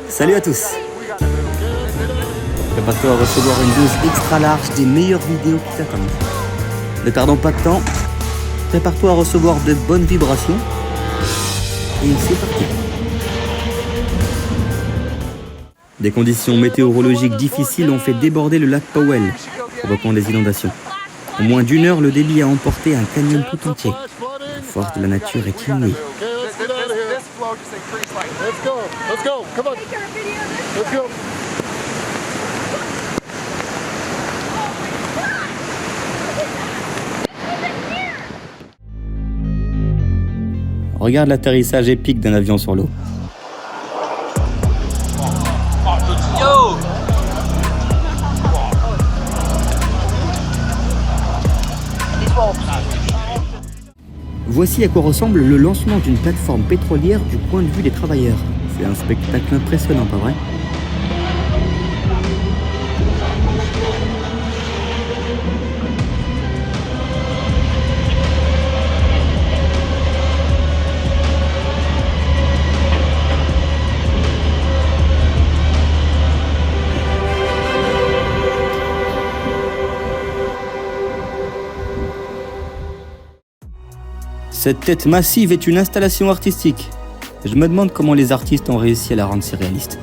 Salut à tous. Prépare-toi à recevoir une dose extra large des meilleures vidéos qui t'attendent. Ne perdons pas de temps, prépare-toi à recevoir de bonnes vibrations. Et c'est parti. Des conditions météorologiques difficiles ont fait déborder le lac Powell, provoquant des inondations. En moins d'une heure, le débit a emporté un canyon tout entier. La force de la nature est inouïe. Regarde l'atterrissage épique d'un avion sur l'eau. Voici à quoi ressemble le lancement d'une plateforme pétrolière du point de vue des travailleurs. C'est un spectacle impressionnant, pas vrai ? Cette tête massive est une installation artistique. Je me demande comment les artistes ont réussi à la rendre si réaliste.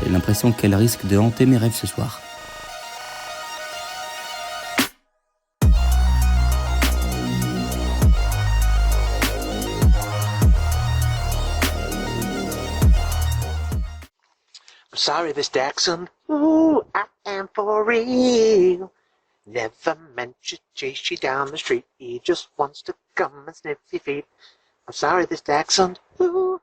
J'ai l'impression qu'elle risque de hanter mes rêves ce soir. I'm sorry, Mr. Jackson. Ooh, I am for real. Never meant to chase you down the street. He just wants to come and sniff your feet. I'm sorry, Mr. Jackson. Ooh.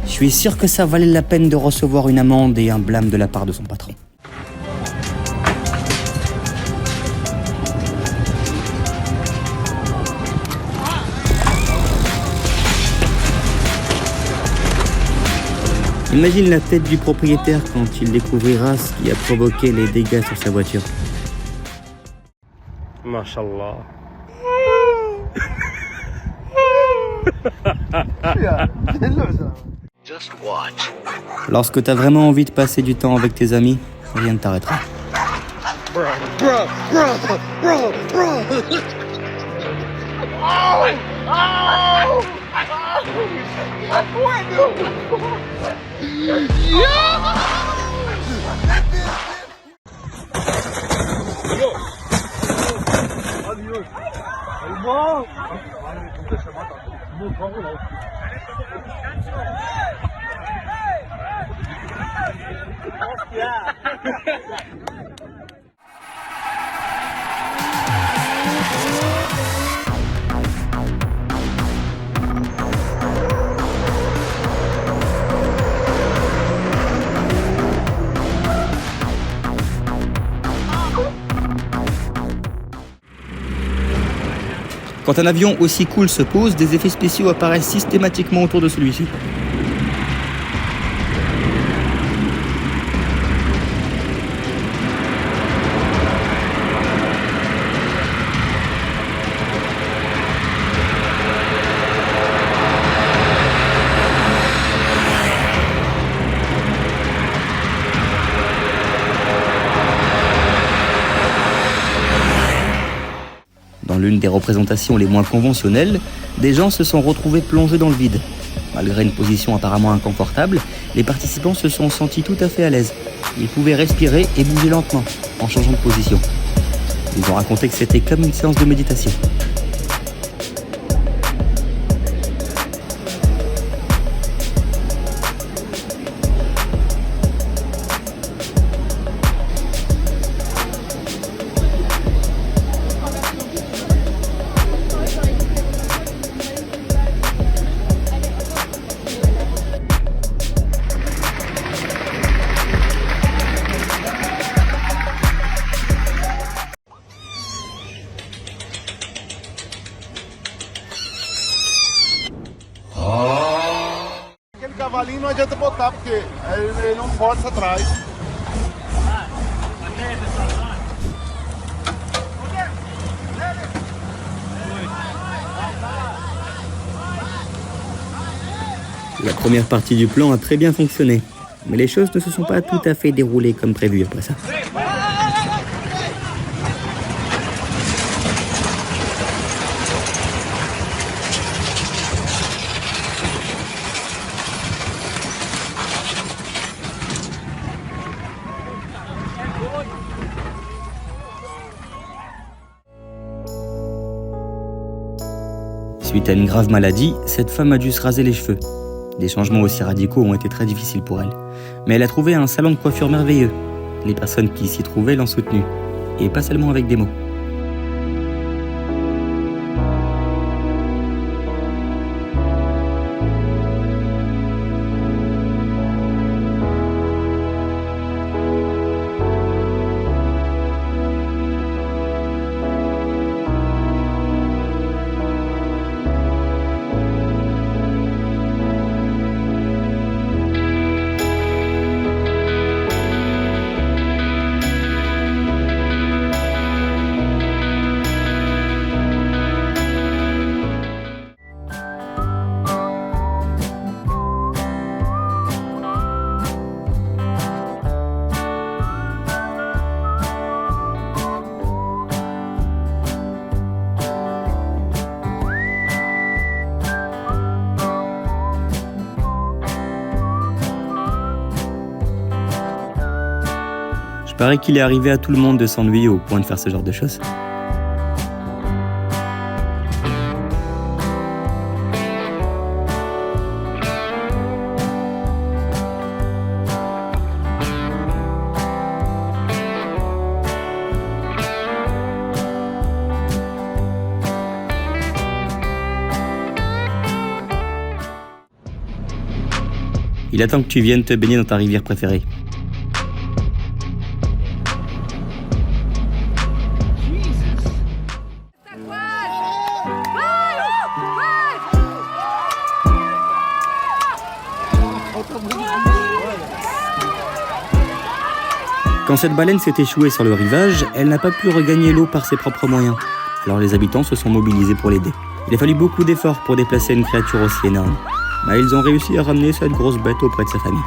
Je suis sûr que ça valait la peine de recevoir une amende et un blâme de la part de son patron. Imagine la tête du propriétaire quand il découvrira ce qui a provoqué les dégâts sur sa voiture. Mashallah. Just watch. Lorsque t'as vraiment envie de passer du temps avec tes amis, rien ne t'arrêtera. Bro. Quand un avion aussi cool se pose, des effets spéciaux apparaissent systématiquement autour de celui-ci. Dans l'une des représentations les moins conventionnelles, des gens se sont retrouvés plongés dans le vide. Malgré une position apparemment inconfortable, les participants se sont sentis tout à fait à l'aise. Ils pouvaient respirer et bouger lentement, en changeant de position. Ils ont raconté que c'était comme une séance de méditation. cavalinho não adianta botar, porque ele não força atrás. La première partie du plan a très bien fonctionné, mais les choses ne se sont pas tout à fait déroulées comme prévu après ça. Suite à une grave maladie, cette femme a dû se raser les cheveux. Des changements aussi radicaux ont été très difficiles pour elle. Mais elle a trouvé un salon de coiffure merveilleux. Les personnes qui s'y trouvaient l'ont soutenue. Et pas seulement avec des mots. Il paraît qu'il est arrivé à tout le monde de s'ennuyer au point de faire ce genre de choses. Il attend que tu viennes te baigner dans ta rivière préférée. Quand cette baleine s'est échouée sur le rivage, elle n'a pas pu regagner l'eau par ses propres moyens. Alors les habitants se sont mobilisés pour l'aider. Il a fallu beaucoup d'efforts pour déplacer une créature aussi énorme. Mais ils ont réussi à ramener cette grosse bête auprès de sa famille.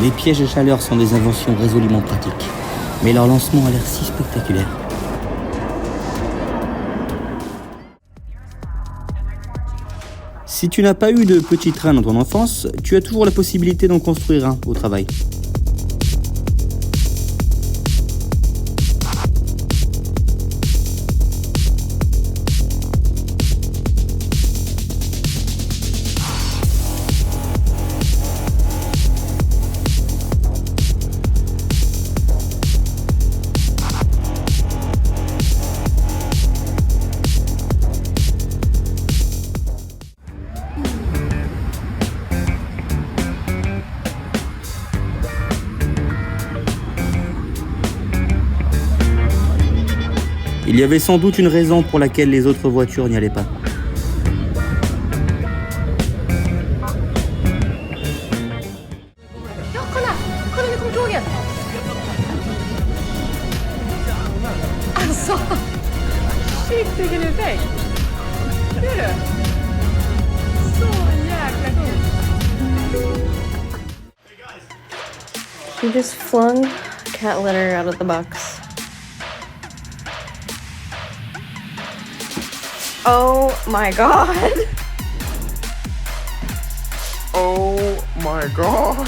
Les pièges à chaleur sont des inventions résolument pratiques, mais leur lancement a l'air si spectaculaire. Si tu n'as pas eu de petit train dans ton enfance, tu as toujours la possibilité d'en construire un au travail. Il y avait sans doute une raison pour laquelle les autres voitures n'y allaient pas. Alltså, shit vilken effekt! Ser du? Så jäkla coolt! She just flung cat litter out of the box. Oh my god! Oh my god!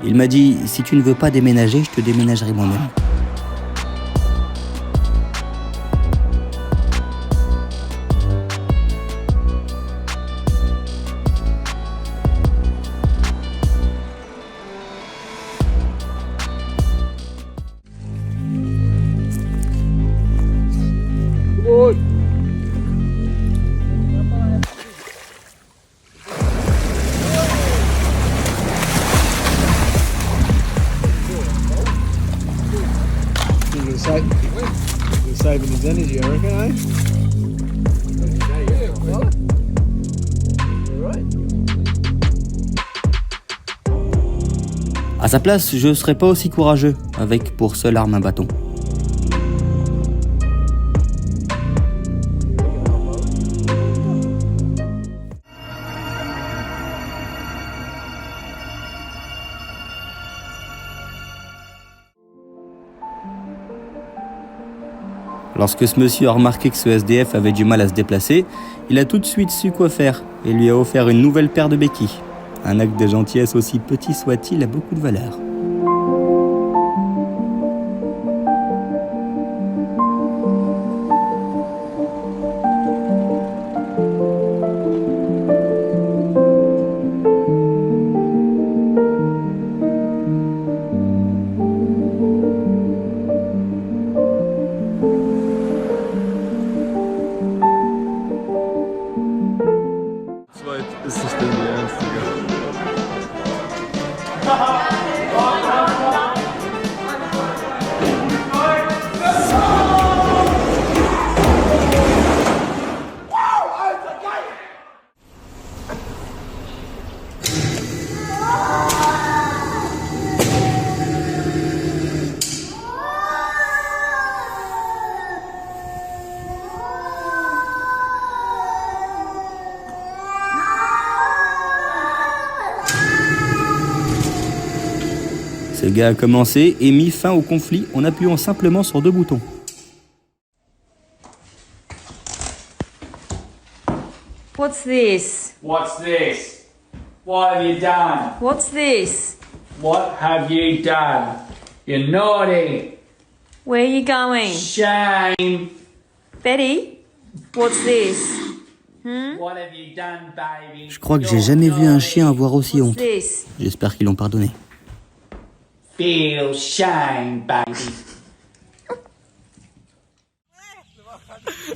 Il m'a dit, si tu ne veux pas déménager, je te déménagerai moi-même. Dennis, you recognize? À sa place, je serais pas aussi courageux, avec pour seule arme un bâton. Lorsque ce monsieur a remarqué que ce SDF avait du mal à se déplacer, il a tout de suite su quoi faire et lui a offert une nouvelle paire de béquilles. Un acte de gentillesse aussi petit soit-il a beaucoup de valeur. Ist das denn die Ernst, Digga? Ce gars a commencé et mis fin au conflit en appuyant simplement sur 2 boutons. What's this? What's this? What have you done? What's this? What have you done? You're naughty. Where are you going? Shame. Betty? What's this? What have you done, baby? Je crois que j'ai jamais vu un chien avoir aussi What's honte. this? J'espère qu'ils l'ont pardonné. Feel shame, baby.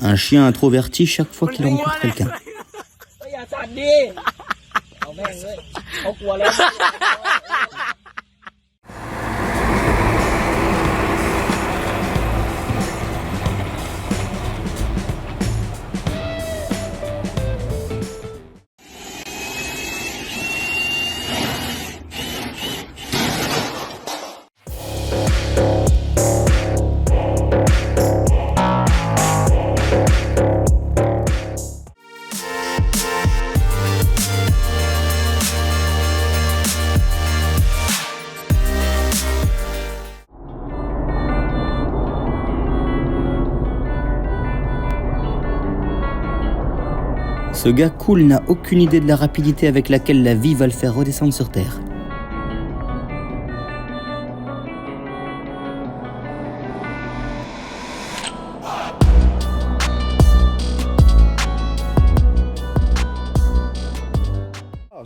Un chien introverti chaque fois qu'il rencontre quelqu'un. Ce gars cool n'a aucune idée de la rapidité avec laquelle la vie va le faire redescendre sur Terre.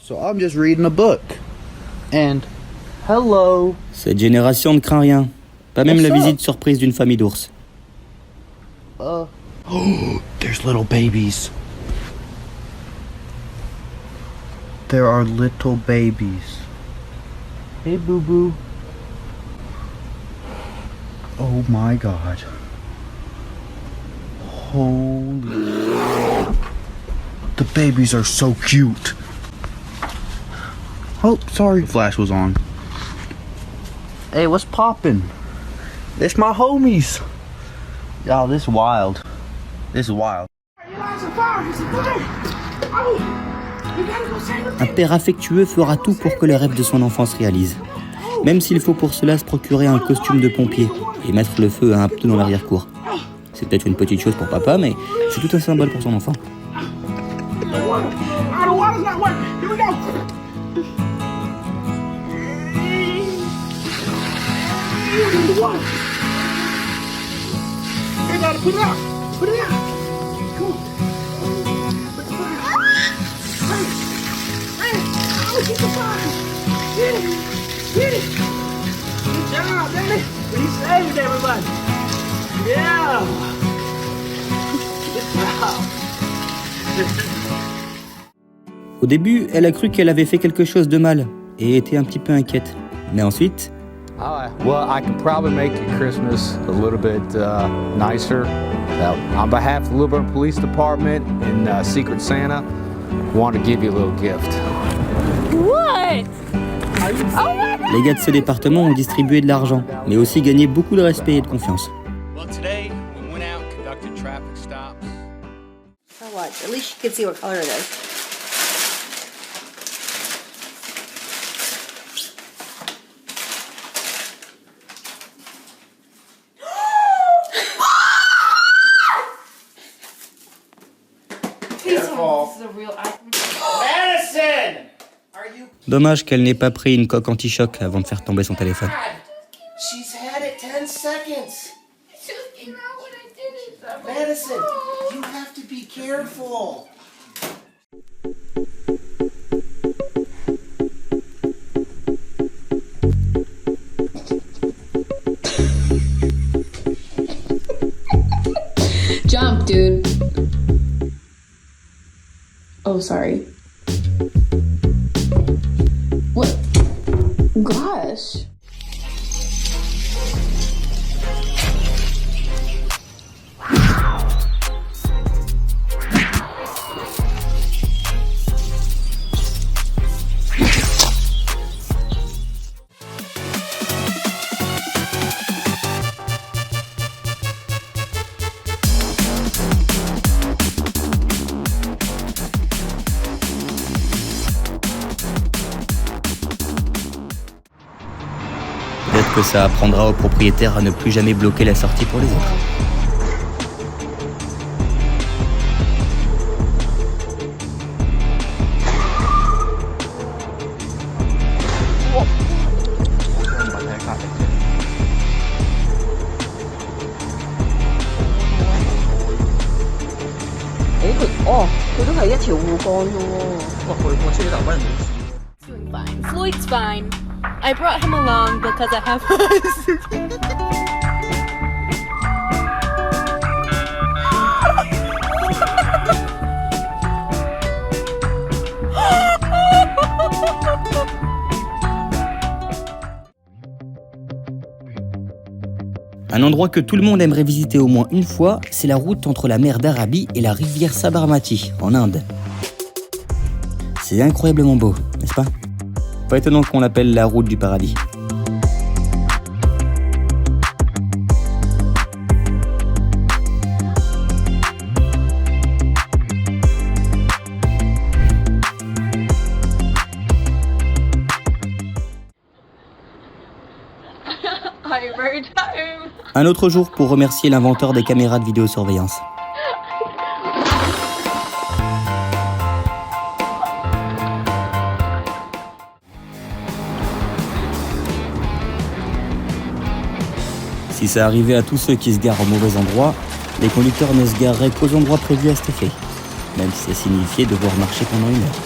So I'm just reading a book. And hello. Cette génération ne craint rien. Pas même What's la up? visite surprise d'une famille d'ours. Oh, there's little babies. There are little babies. Hey, boo boo. Oh my god. Holy. The babies are so cute. Oh, sorry. Flash was on. Hey, what's poppin'? It's my homies. Y'all, this wild. This is wild. Un père affectueux fera tout pour que le rêve de son enfant se réalise. Même s'il faut pour cela se procurer un costume de pompier et mettre le feu à un pneu dans l'arrière-cour. C'est peut-être une petite chose pour papa, mais c'est tout un symbole pour son enfant. Au début, elle a cru qu'elle avait fait quelque chose de mal et était un petit peu inquiète. Mais ensuite, Well, I can probably make your Christmas a little bit nicer. On behalf of the Lilburn Police Department and Secret Santa, I want to give you a little gift. What? Les gars de ce département ont distribué de l'argent, mais aussi gagné beaucoup de respect et de confiance. Well, today we went out and conducted traffic stops. So what? At least you can see what color it is. Dommage qu'elle n'ait pas pris une coque anti-choc avant de faire tomber son téléphone. She's had it 10 seconds. Madison, you have to be careful. Jump, dude. Oh, sorry. What? Gosh. Peut-être que ça apprendra aux propriétaires à ne plus jamais bloquer la sortie pour les autres. Floyd's fine. I brought him along because I have Un endroit que tout le monde aimerait visiter au moins une fois, c'est la route entre la mer d'Arabie et la rivière Sabarmati, en Inde. C'est incroyablement beau, n'est-ce pas ? Pas étonnant qu'on l'appelle la route du paradis. Un autre jour pour remercier l'inventeur des caméras de vidéosurveillance. Si ça arrivait à tous ceux qui se garent au mauvais endroit, les conducteurs ne se gareraient qu'aux endroits prévus à cet effet, même si ça signifiait devoir marcher pendant 1 heure.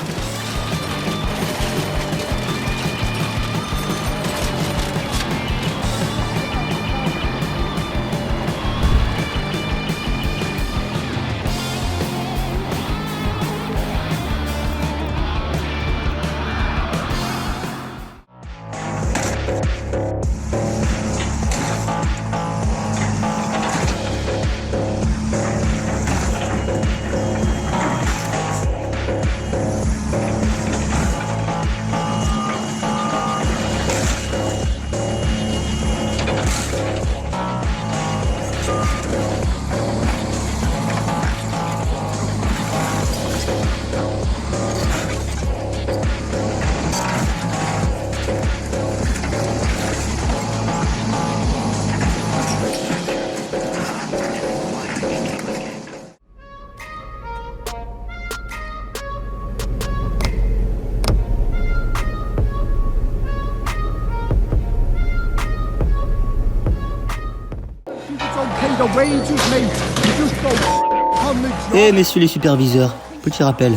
Messieurs les superviseurs, petit rappel,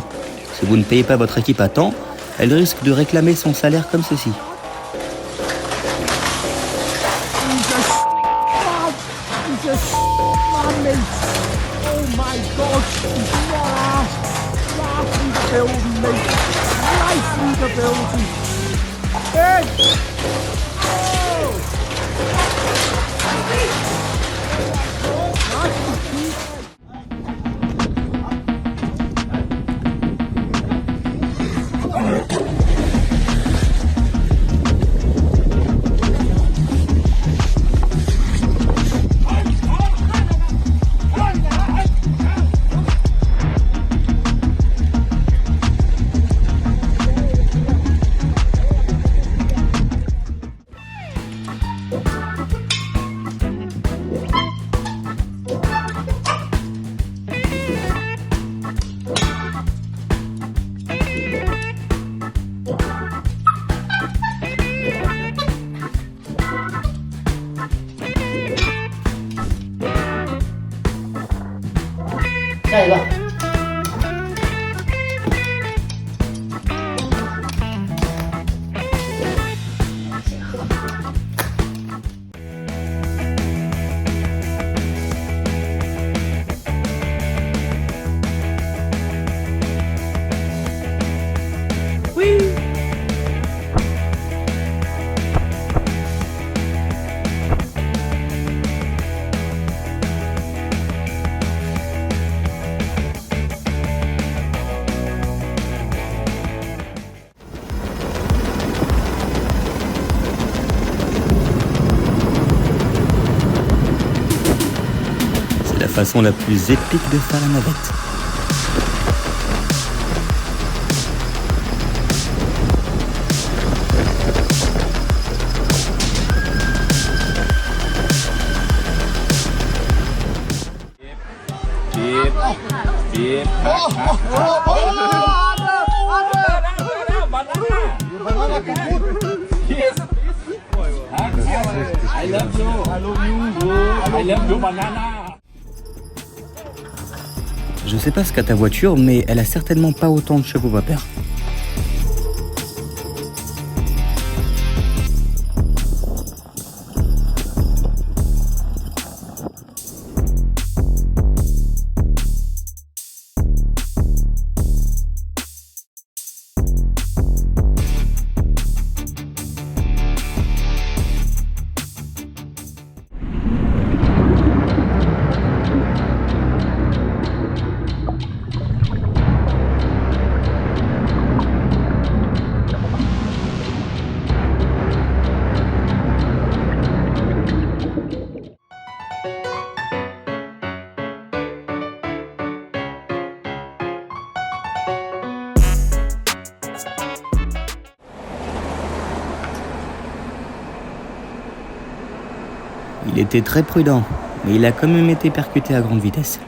si vous ne payez pas votre équipe à temps, elle risque de réclamer son salaire comme ceci. 下一个。C'est la façon la plus épique de faire la navette. I love you. I love you, banana. Je sais pas ce qu'a ta voiture, mais elle a certainement pas autant de chevaux vapeur. Il était très prudent, mais il a quand même été percuté à grande vitesse.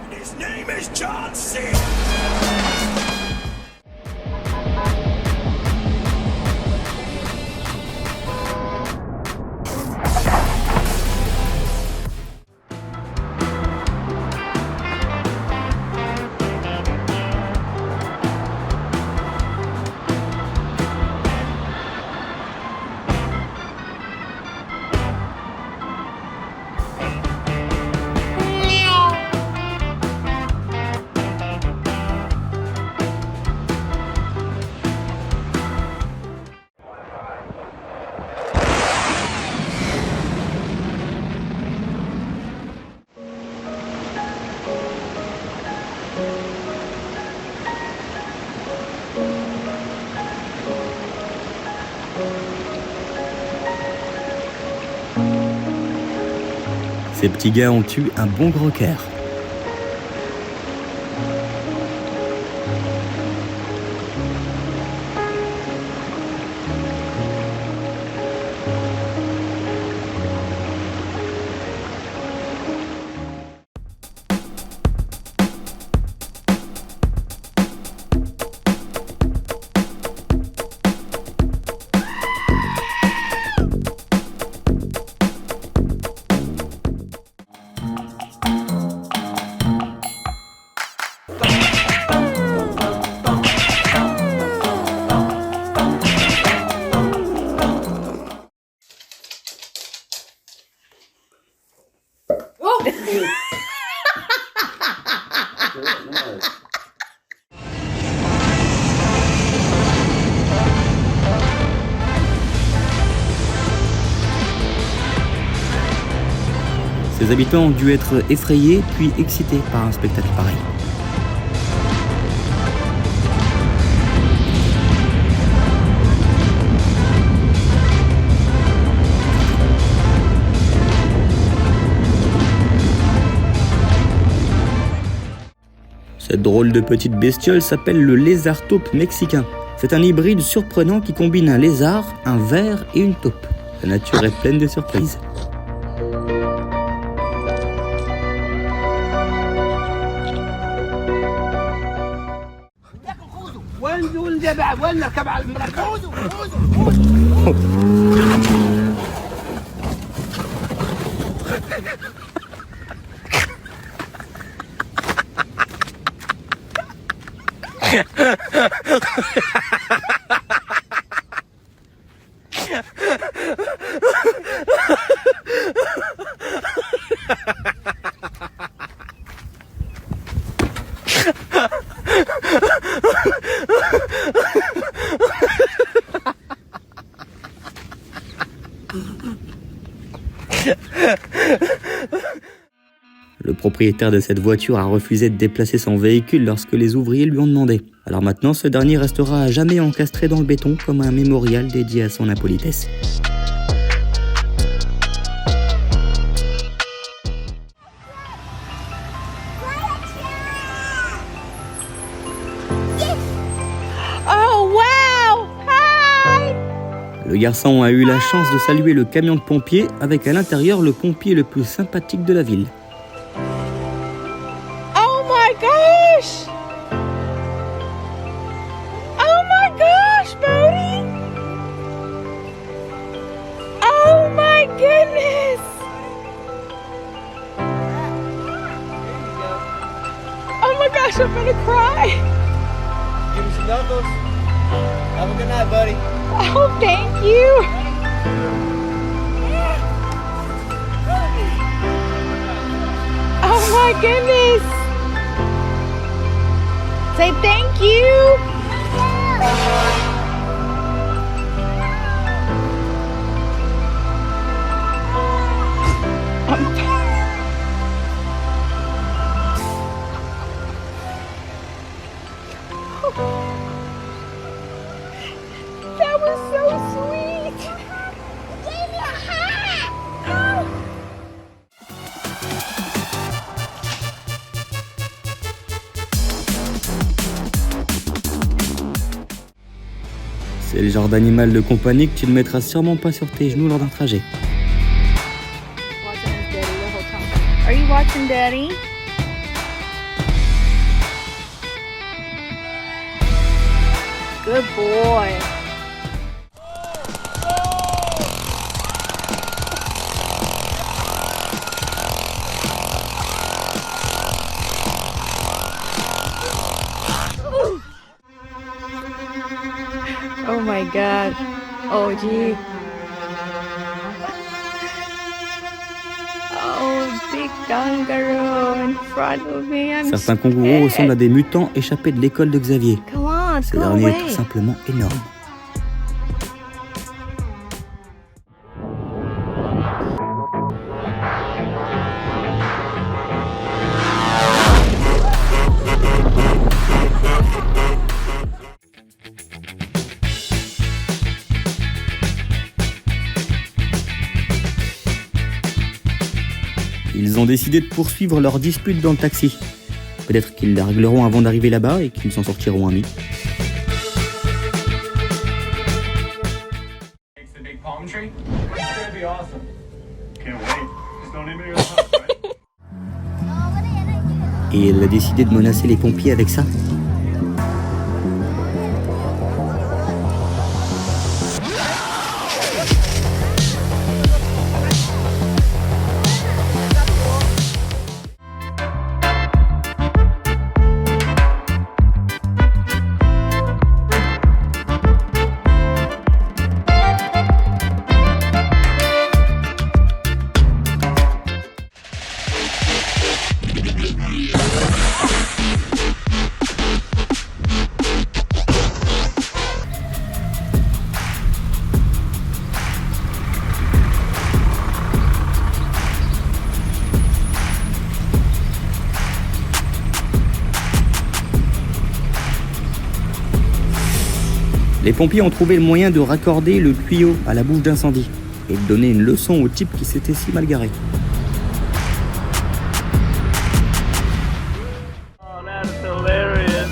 Ces petits gars ont eu un bon gros cœur. Quelques habitants ont dû être effrayés puis excités par un spectacle pareil. Cette drôle de petite bestiole s'appelle le lézard taupe mexicain. C'est un hybride surprenant qui combine un lézard, un ver et une taupe. La nature est pleine de surprises. Le propriétaire de cette voiture a refusé de déplacer son véhicule lorsque les ouvriers lui ont demandé. Alors maintenant, ce dernier restera à jamais encastré dans le béton comme un mémorial dédié à son impolitesse. Oh wow! Hi! Le garçon a eu la chance de saluer le camion de pompiers avec à l'intérieur le pompier le plus sympathique de la ville. Oh my gosh! Oh my gosh, Bodhi! Oh my goodness! Oh my gosh, I'm gonna cry! Give me some knuckles. Have a good night, buddy. Oh, thank you! Oh my goodness! Say thank you! That was so sweet! Give me a hug! C'est le genre d'animal de compagnie que tu ne mettras sûrement pas sur tes genoux lors d'un trajet. Watching his daddy the whole time. Are you watching Daddy? Good boy. Oh my god. Oh gee. Oh, big kangaroo in front of me. I'm Certains kangourous scared. ressemblent à des mutants échappés de l'école de Xavier. Come on, Ce go dernier est away. tout simplement énorme. Ils ont décidé de poursuivre leur dispute dans le taxi. Peut-être qu'ils la régleront avant d'arriver là-bas et qu'ils s'en sortiront amis. Et elle a décidé de menacer les pompiers avec ça. Les pompiers ont trouvé le moyen de raccorder le tuyau à la bouche d'incendie et de donner une leçon au type qui s'était si mal garé. Oh, that's hilarious.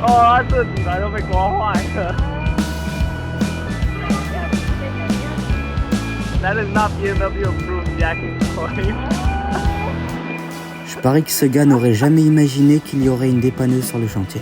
Oh, 这女孩都被刮坏了。That is not BMW approved jacking point. Je parie que ce gars n'aurait jamais imaginé qu'il y aurait une dépanneuse sur le chantier.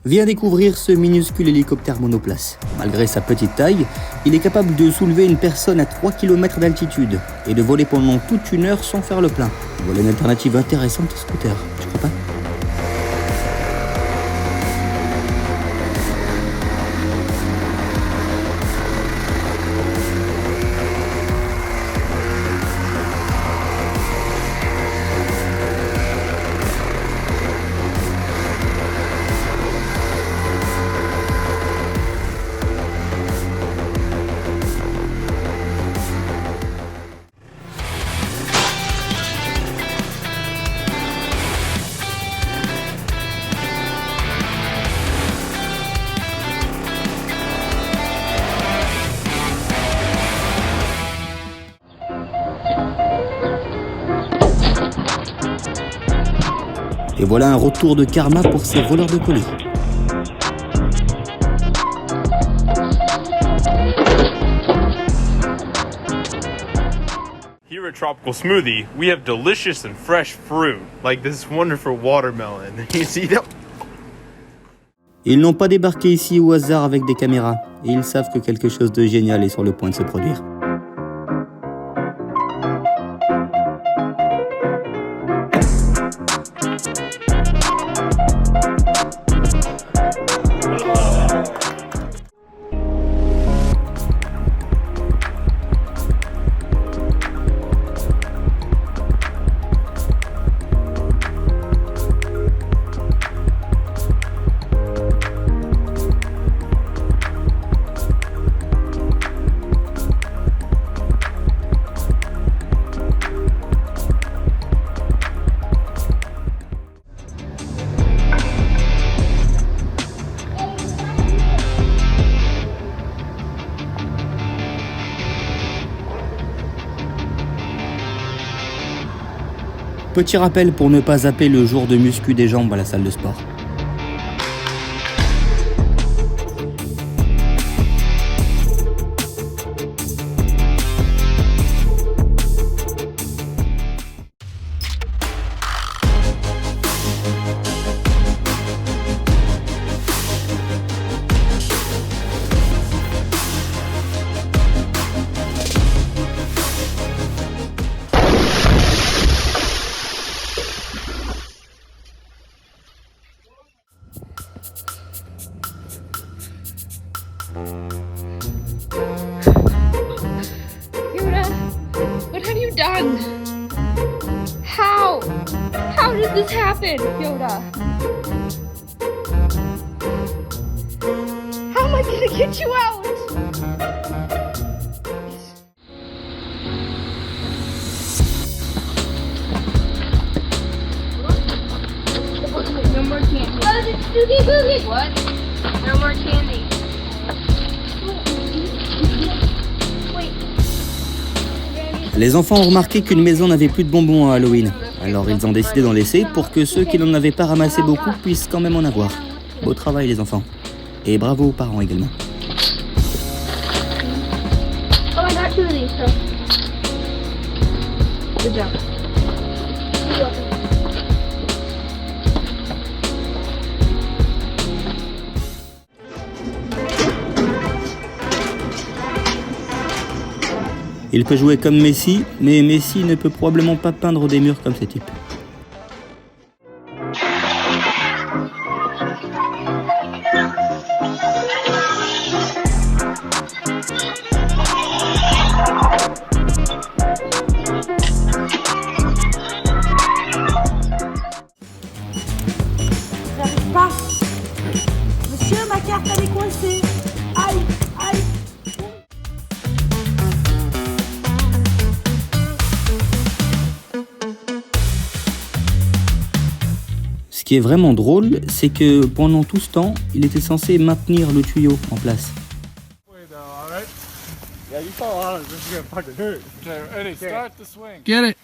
Viens découvrir ce minuscule hélicoptère monoplace. Malgré sa petite taille, il est capable de soulever une personne à 3 km d'altitude et de voler pendant toute une heure sans faire le plein. Voilà une alternative intéressante au scooter, tu crois pas ? Et voilà un retour de karma pour ces voleurs de colis. Here at Tropical Smoothie, we have delicious and fresh fruit, like this wonderful watermelon. You see that? Ils n'ont pas débarqué ici au hasard avec des caméras, et ils savent que quelque chose de génial est sur le point de se produire. Petit rappel pour ne pas zapper le jour de muscu des jambes à la salle de sport. did this happen, Yoda? How am I gonna get you out? No more candy. Boogie Boogie! What? No more candy. Les enfants ont remarqué qu'une maison n'avait plus de bonbons à Halloween. Alors ils ont décidé d'en laisser pour que ceux qui n'en avaient pas ramassé beaucoup puissent quand même en avoir. Beau travail les enfants. Et bravo aux parents également. Oh, I got two of these, so. Good job. You're welcome. Il peut jouer comme Messi, mais Messi ne peut probablement pas peindre des murs comme ce type. J'arrive pas. Monsieur, ma carte elle est coincée. Aïe, aïe. Ce qui est vraiment drôle, c'est que pendant tout ce temps, il était censé maintenir le tuyau en place. Get it.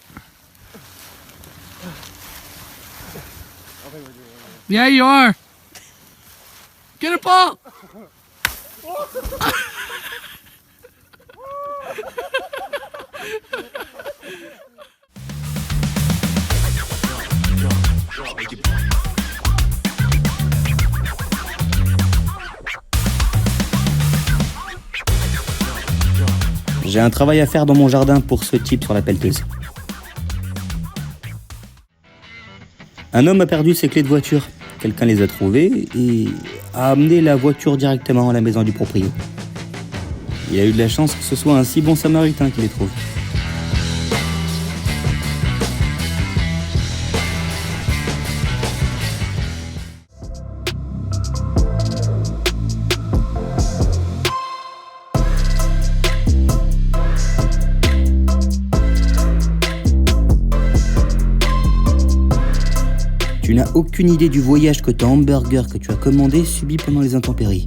Yeah, you are. Get it, Paul. J'ai un travail à faire dans mon jardin pour ce type sur la pelleteuse. Un homme a perdu ses clés de voiture. Quelqu'un les a trouvées et a amené la voiture directement à la maison du proprio. Il a eu de la chance que ce soit un si bon samaritain qui les trouve. Tu n'as aucune idée du voyage que ton hamburger que tu as commandé subit pendant les intempéries.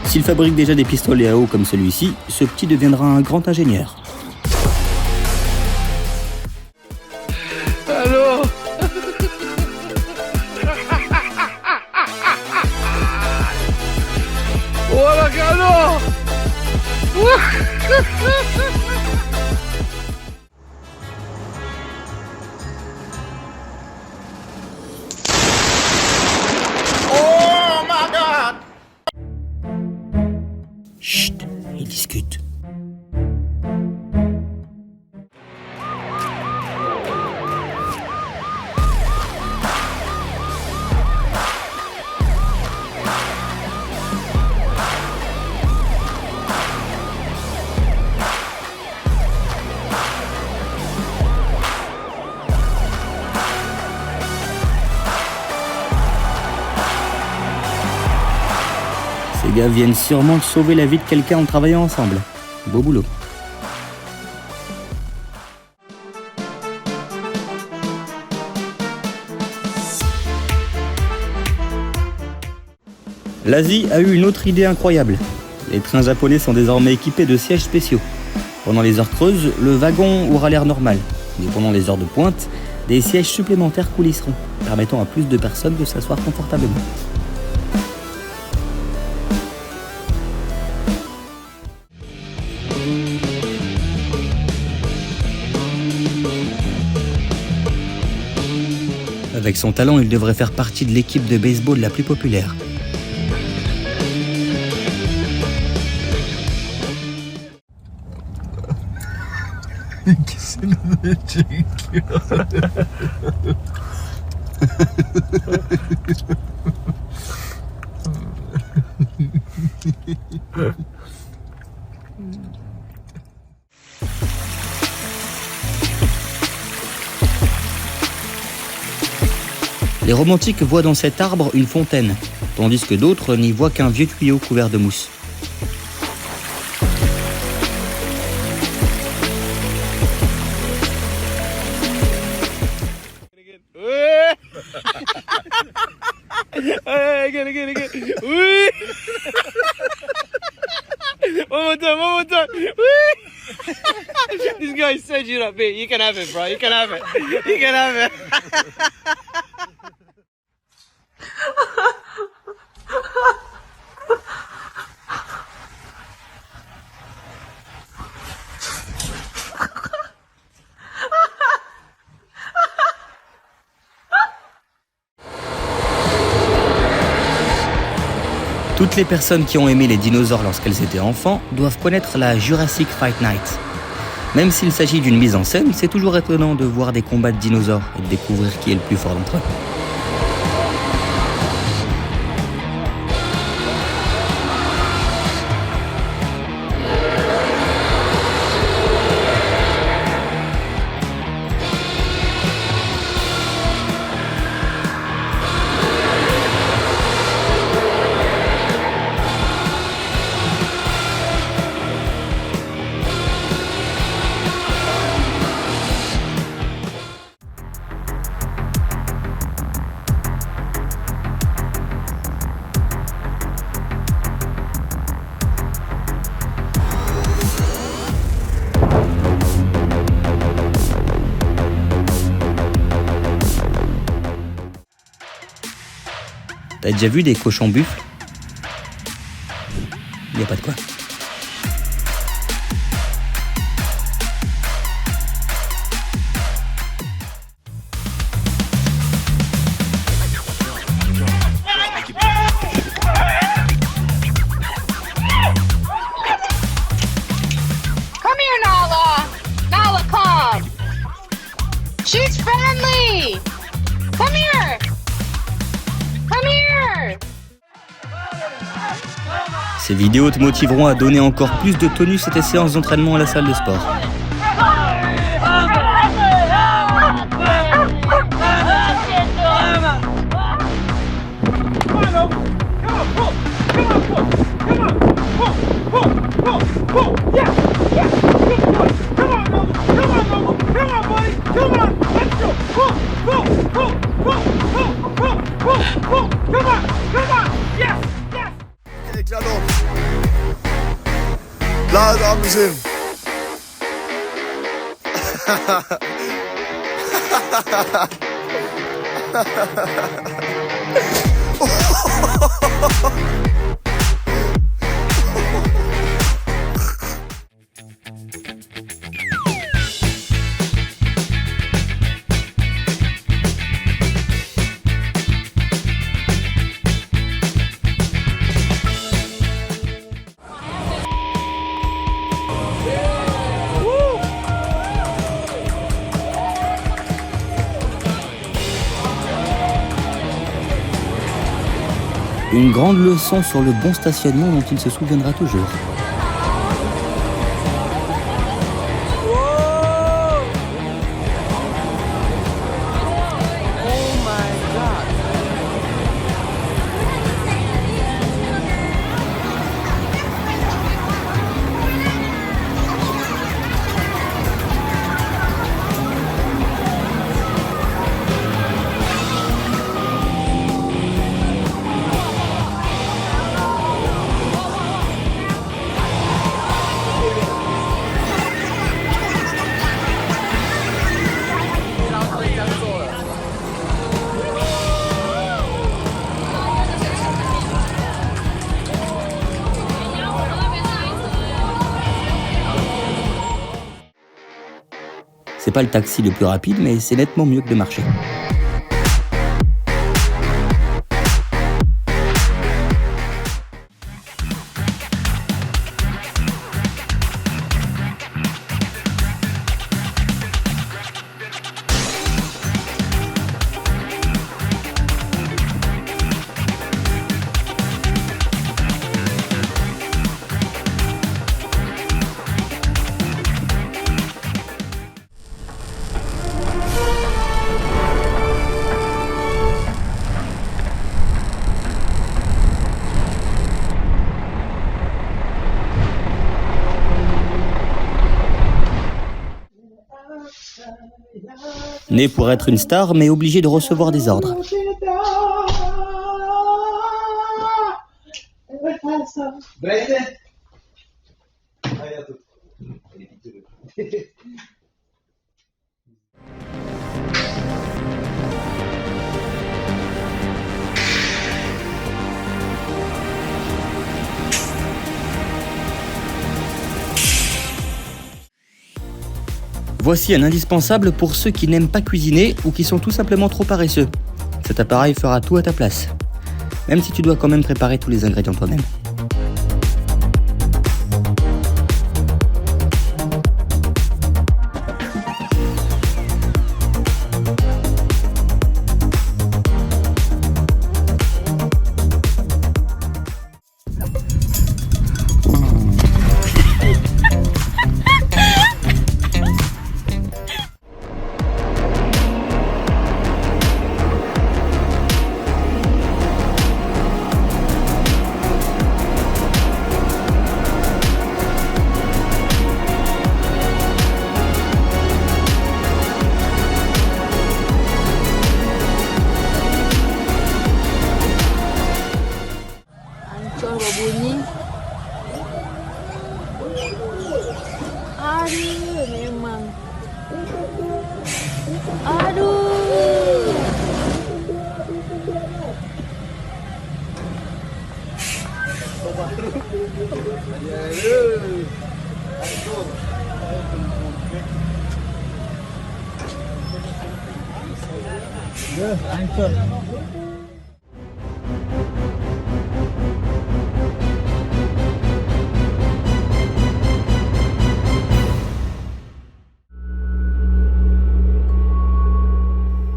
S'il fabrique déjà des pistolets à eau comme celui-ci, ce petit deviendra un grand ingénieur. Allô. Voilà, Carlo. Chut, ils discutent. Les gars viennent sûrement sauver la vie de quelqu'un en travaillant ensemble. Beau boulot. L'Asie a eu une autre idée incroyable. Les trains japonais sont désormais équipés de sièges spéciaux. Pendant les heures creuses, le wagon aura l'air normal. Mais pendant les heures de pointe, des sièges supplémentaires coulisseront, permettant à plus de personnes de s'asseoir confortablement. Avec son talent, il devrait faire partie de l'équipe de baseball la plus populaire. İkisini de çekiyor. Les romantiques voient dans cet arbre une fontaine, tandis que d'autres n'y voient qu'un vieux tuyau couvert de mousse. One more time. This guy said you up, you can have it, bro. You can have it. You can have it. Toutes les personnes qui ont aimé les dinosaures lorsqu'elles étaient enfants doivent connaître la Jurassic Fight Night. Même s'il s'agit d'une mise en scène, c'est toujours étonnant de voir des combats de dinosaures et de découvrir qui est le plus fort d'entre eux. T'as déjà vu des cochons buffles? Y a pas de quoi. Come here, Nala. Nala, come. She's friendly. Come here. Come here. Ces vidéos te motiveront à donner encore plus de tonus à tes séances d'entraînement à la salle de sport. Laat het aan mijn zin. Une grande leçon sur le bon stationnement dont il se souviendra toujours. C'est pas le taxi le plus rapide, mais c'est nettement mieux que de marcher. Né pour être une star, mais obligé de recevoir des ordres. Voici un indispensable pour ceux qui n'aiment pas cuisiner ou qui sont tout simplement trop paresseux. Cet appareil fera tout à ta place, même si tu dois quand même préparer tous les ingrédients toi-même. Aduh, memang. Aduh.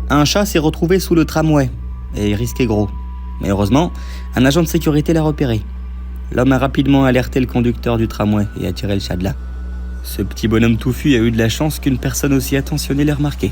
Un chat s'est retrouvé sous le tramway et il risquait gros. Mais heureusement, un agent de sécurité l'a repéré. L'homme a rapidement alerté le conducteur du tramway et a tiré le chat de là. Ce petit bonhomme touffu a eu de la chance qu'une personne aussi attentionnée l'ait remarqué.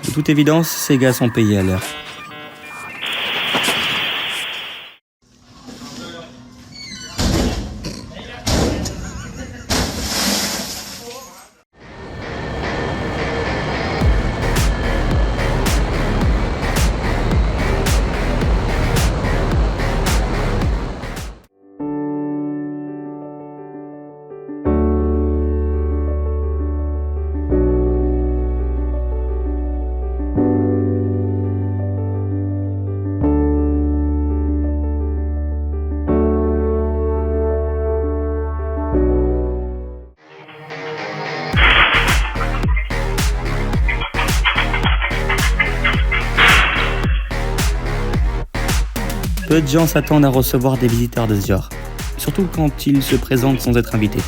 De toute évidence, ces gars sont payés à l'heure. Peu de gens s'attendent à recevoir des visiteurs de ce genre, surtout quand ils se présentent sans être invités.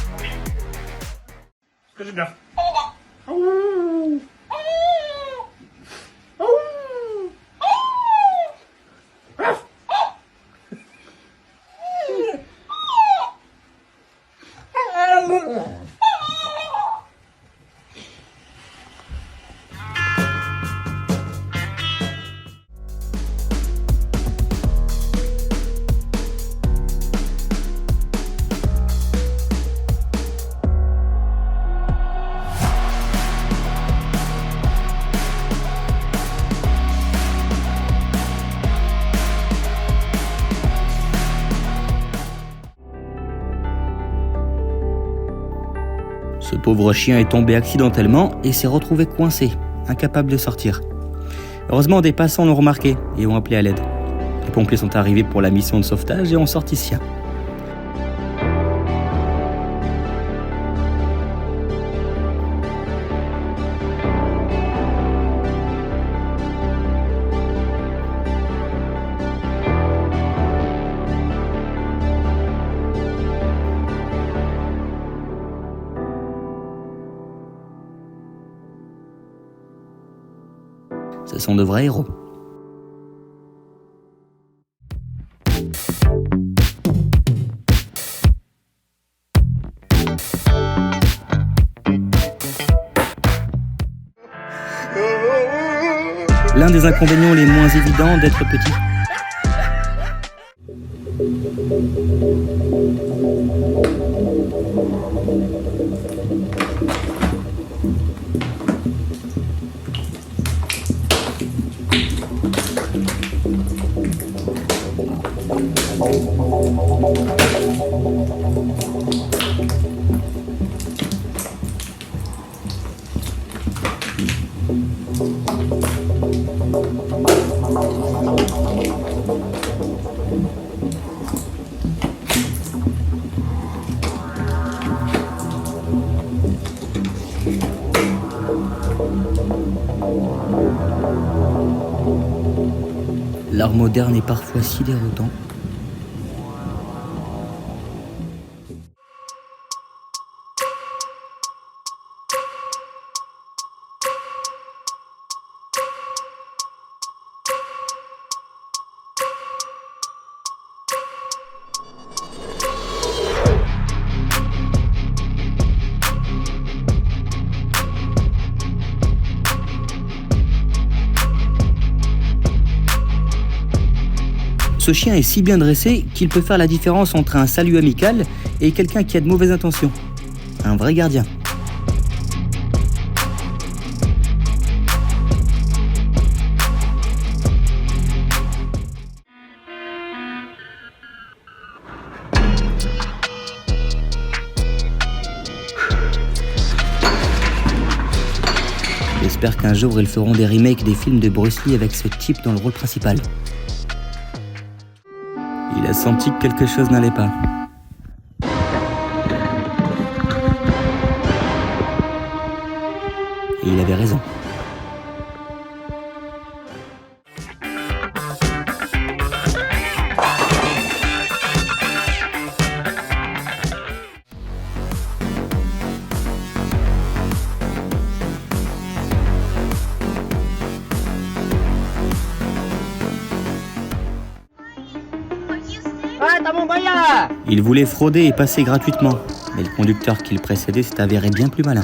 Ce pauvre chien est tombé accidentellement et s'est retrouvé coincé, incapable de sortir. Heureusement, des passants l'ont remarqué et ont appelé à l'aide. Les pompiers sont arrivés pour la mission de sauvetage et ont sorti ce chien. Ce sont de vrais héros. l'un des inconvénients les moins évidents d'être petit. L'art moderne est parfois si déroutant. Ce chien est si bien dressé qu'il peut faire la différence entre un salut amical et quelqu'un qui a de mauvaises intentions. Un vrai gardien. J'espère qu'un jour ils feront des remakes des films de Bruce Lee avec ce type dans le rôle principal. Il a senti que quelque chose n'allait pas. Et il avait raison. Il voulait frauder et passer gratuitement, mais le conducteur qui le précédait s'est avéré bien plus malin.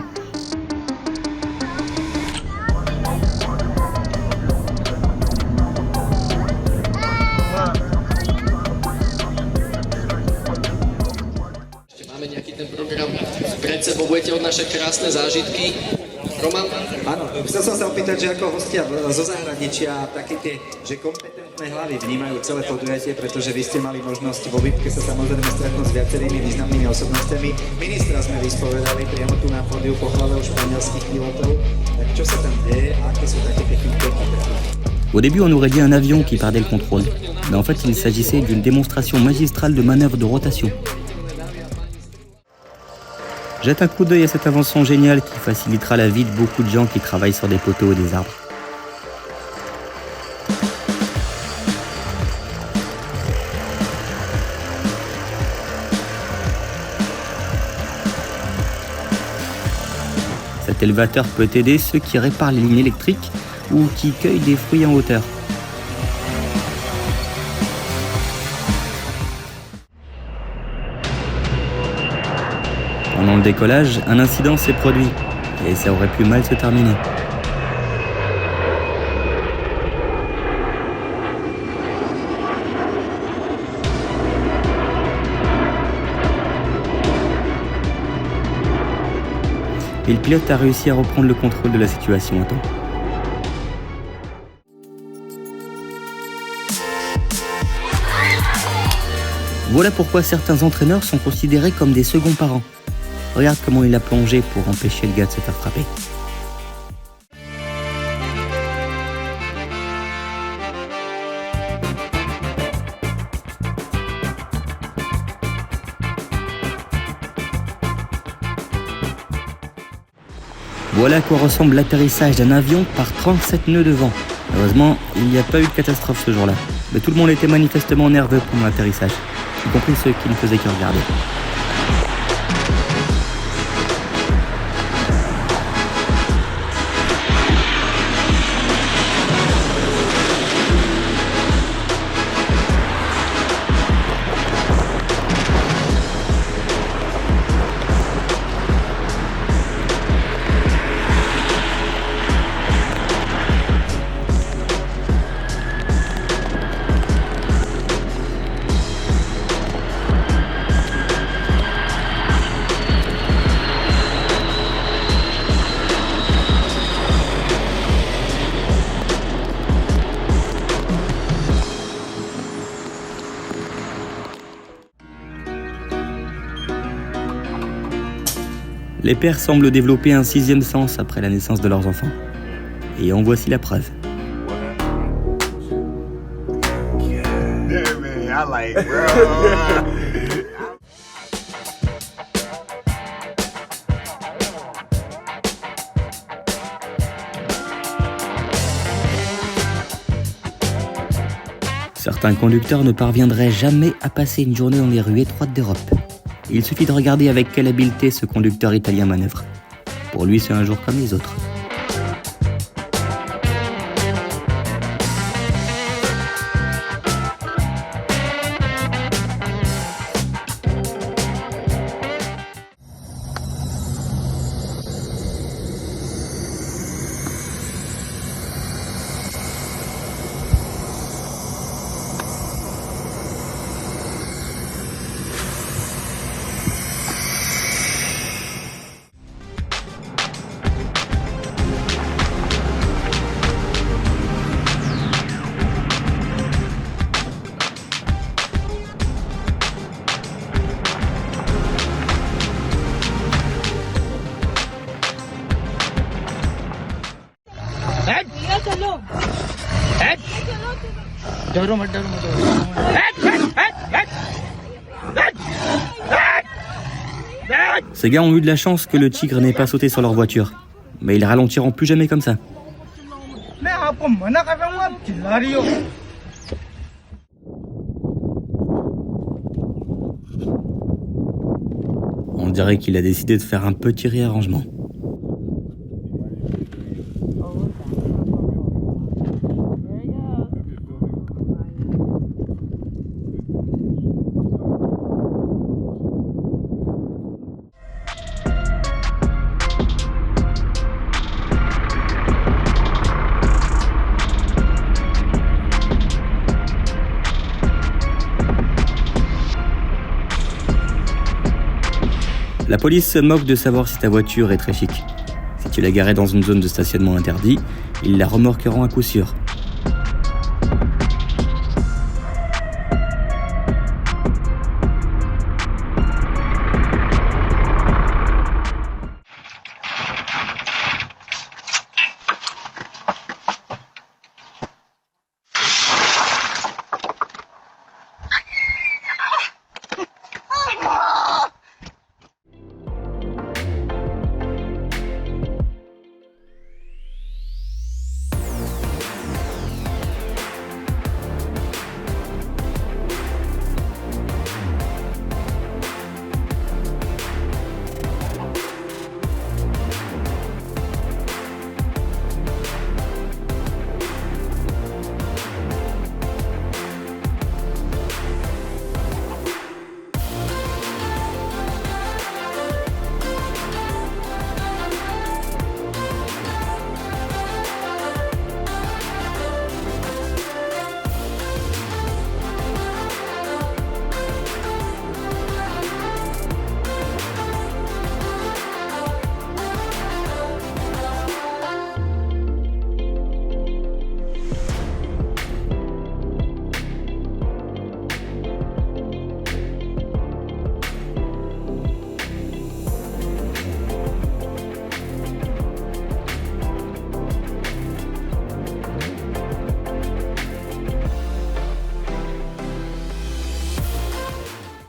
Máme nejaký ten program pred sebou, budete odnášať krásne zážitky. Roman? Áno, chcel som sa opýtať, že ako hostia zo zahraničia, také tie, že kompetentné hlavy vnímajú celé podujatie, pretože vy ste mali možnosť vo výpke sa samozrejme stretnúť s viacerými významnými osobnostiami. Ministra sme vyspovedali priamo tu na pódiu, pochválil španielských pilotov. Tak čo sa tam deje a aké sú také techniky? Au début, on aurait dit un avion qui perdait le contrôle. Mais en fait, il s'agissait d'une démonstration magistrale de manœuvre de rotation. Jette un coup d'œil à cette invention géniale qui facilitera la vie de beaucoup de gens qui travaillent sur des poteaux et des arbres. Cet élevateur peut aider ceux qui réparent les lignes électriques ou qui cueillent des fruits en hauteur. Pendant le décollage, un incident s'est produit et ça aurait pu mal se terminer. Et le pilote a réussi à reprendre le contrôle de la situation à temps. Voilà pourquoi certains entraîneurs sont considérés comme des seconds parents. Regarde comment il a plongé pour empêcher le gars de se faire frapper. Voilà à quoi ressemble l'atterrissage d'un avion par 37 nœuds de vent. Heureusement, il n'y a pas eu de catastrophe ce jour-là. Mais tout le monde était manifestement nerveux pendant l'atterrissage, y compris ceux qui ne faisaient que regarder. Les pères semblent développer un 6e sens après la naissance de leurs enfants. Et en voici la preuve. Certains conducteurs ne parviendraient jamais à passer une journée dans les rues étroites d'Europe. Il suffit de regarder avec quelle habileté ce conducteur italien manœuvre. Pour lui, c'est un jour comme les autres. Ces gars ont eu de la chance que le tigre n'ait pas sauté sur leur voiture. Mais ils ralentiront plus jamais comme ça. On dirait qu'il a décidé de faire un petit réarrangement. La police se moque de savoir si ta voiture est très chic. Si tu l'as garée dans une zone de stationnement interdit, ils la remorqueront à coup sûr.